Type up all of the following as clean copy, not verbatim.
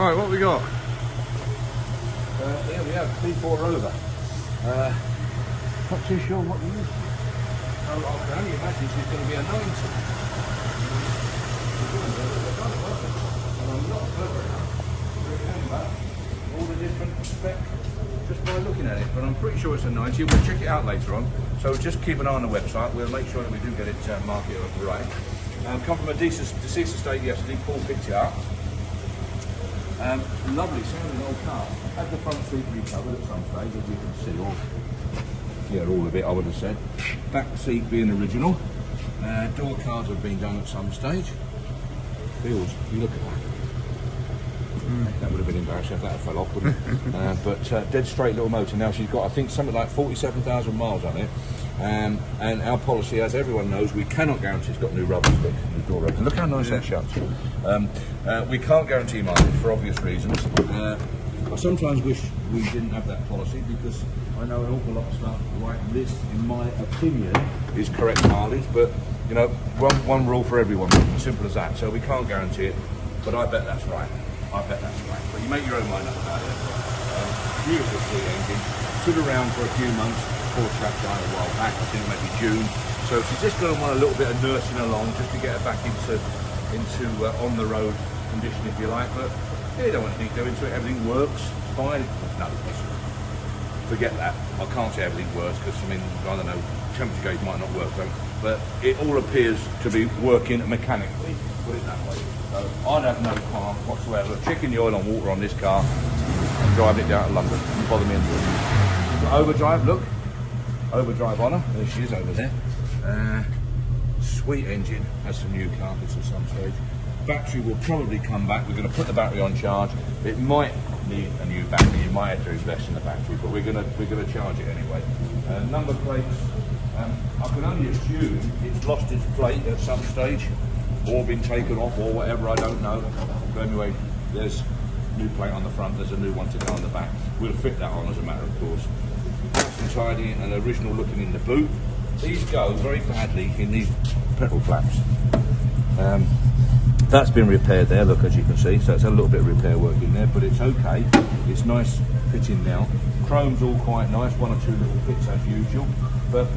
Right, what we got? Here we have P4 Rover. Not too sure what you use. I can only imagine she's going to be a 90. And I'm not clever enough to remember all the different specs just by looking at it, but I'm pretty sure it's a 90. We'll check it out later on, so just keep an eye on the website. We'll make sure that we do get it marketed right. Come from a deceased estate yesterday. Paul picked it up. Lovely sounding old car. Had the front seat recovered at some stage, as you can see, all of it, I would have said. Back seat being original. Door cards have been done at some stage. Wheels, you look at that. That would have been embarrassing if that had fell off, wouldn't it? But dead straight little motor. Now she's got, I think, something like 47,000 miles on it. And our policy, as everyone knows, we cannot guarantee. It's got new rubber sticks, new door rubbers. Look how nice that shuts. We can't guarantee mileage for obvious reasons. I sometimes wish we didn't have that policy, because I know an awful lot of stuff like this, in my opinion, is correct mileage. But you know, one rule for everyone, simple as that. So we can't guarantee it, but I bet that's right. I bet that's right. But you make your own mind up about it. Beautiful sweet engine. Stood around for a few months. Poor chap died a while back, I think maybe June. So she's just going to want a little bit of nursing along, just to get her back into on the road condition, if you like. But yeah, you don't want anything doing to it. Everything works fine. No, forget that. I can't say everything works, because I mean, I don't know, temperature gauge might not work, but it all appears to be working mechanically. Put it that way. So I'd have no qualm whatsoever checking the oil and water on this car and driving it down to London. Doesn't bother me anymore. Overdrive, look. Overdrive on her. There she is over there. Sweet engine. Has some new carpets at some stage. Battery will probably come back. We're going to put the battery on charge. It might need a new battery. You might have to invest in the battery, but we're going to charge it anyway. Number plates. I can only assume it's lost its plate at some stage, or been taken off, or whatever. I don't know. But anyway, there's a new plate on the front. There's a new one to go on the back. We'll fit that on as a matter of course. And tidy and original looking in the boot. These go very badly in these petrol flaps. That's been repaired there, look, as you can see, so it's a little bit of repair work in there, but it's okay. It's nice fitting now. Chrome's all quite nice, one or two little bits as usual. But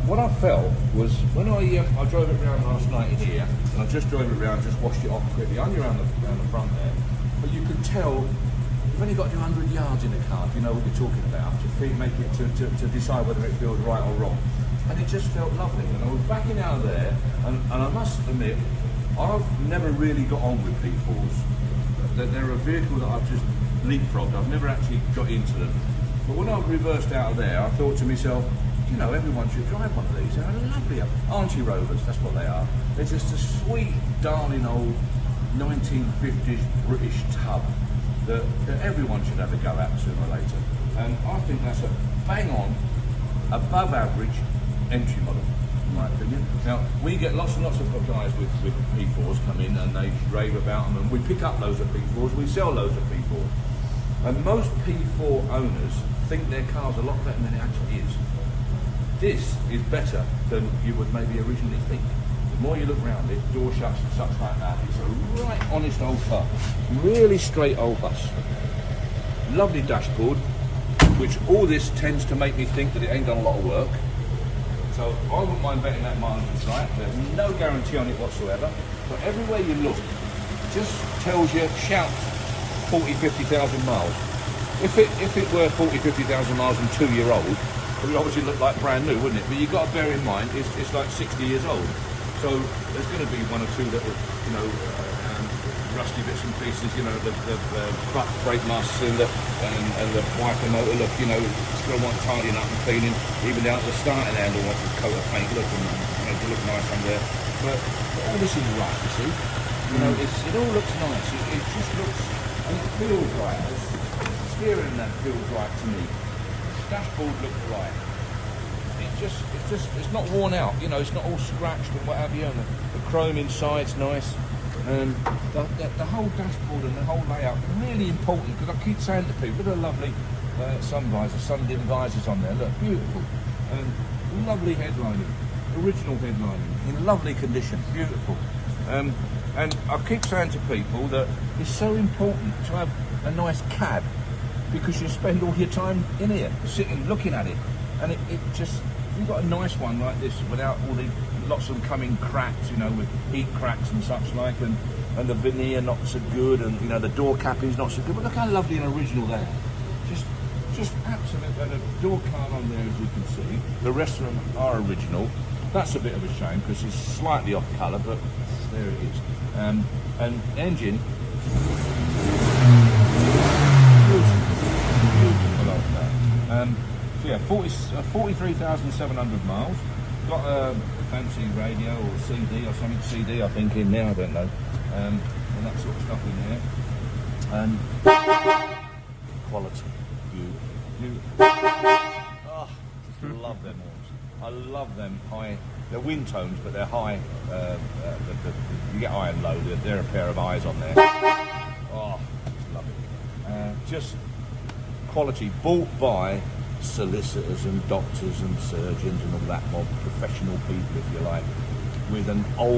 what I felt was, when I drove it around last night in here, and I just drove it around, just washed it off quickly, only around the front there, but you could tell you've only got to do 100 yards in the car if you know what you're talking about, to decide whether it feels right or wrong. And it just felt lovely. And I was backing out of there, and I must admit, I've never really got on with P4s. They're a vehicle that I've just leapfrogged. I've never actually got into them. But when I reversed out of there, I thought to myself, you know, everyone should drive one of these. They're lovely. Auntie Rovers, that's what they are. They're just a sweet, darling old 1950s British tub that everyone should have a go at sooner or later. And I think that's a bang on, above average entry model, in my opinion. Now, we get lots and lots of guys with P4s come in and they rave about them, and we pick up loads of P4s, we sell loads of P4s. And most P4 owners think their car's a lot better than it actually is. This is better than you would maybe originally think. The more you look around it, door shuts and such like that, it's a right honest old car. Really straight old bus. Lovely dashboard, which all this tends to make me think that it ain't done a lot of work. So I wouldn't mind betting that mileage is right. There's no guarantee on it whatsoever. But everywhere you look, it just tells you, shouts 40, 50,000 miles. If it were 40, 50,000 miles and 2-year-old, it would obviously look like brand new, wouldn't it? But you've got to bear in mind, it's like 60 years old. So there's going to be one or two little, you know, rusty bits and pieces, you know, the clutch brake masts and the wiper motor, look, you know, it's going to want tidying up and cleaning, even down to the starting handle wants a coat of paint, look, and you know, to look nice on there. But all this is right, you see. You know, it all looks nice. It just looks, and it feels right. The steering that feels right to me. The dashboard looks right. It's not worn out, you know, it's not all scratched and what have you, and the chrome inside's nice. And the whole dashboard and the whole layout really important, because I keep saying to people, look at the lovely sun dim visors on there, look, beautiful. And lovely headlining, original headlining, in lovely condition, beautiful. And I keep saying to people that it's so important to have a nice cab, because you spend all your time in here, sitting, looking at it. And it just, you've got a nice one like this without all the, lots of them coming cracked, you know, with heat cracks and such like, and the veneer not so good, and, you know, the door capping's not so good. But look how lovely and original they are. Just absolute, and a door card on there, as you can see. The rest of them are original. That's a bit of a shame because it's slightly off colour, but there it is. And engine, beautiful like that. So yeah, 43,700 miles. Got a fancy radio or CD or something, CD I think in there, I don't know. And that sort of stuff in there. And quality, beautiful. Oh, just love them horns. I love them high. They're wind tones, but they're high. You get high and low. They're a pair of eyes on there. Oh, just love it. Just quality, bought by solicitors and doctors and surgeons and all that mob, professional people, if you like, with an old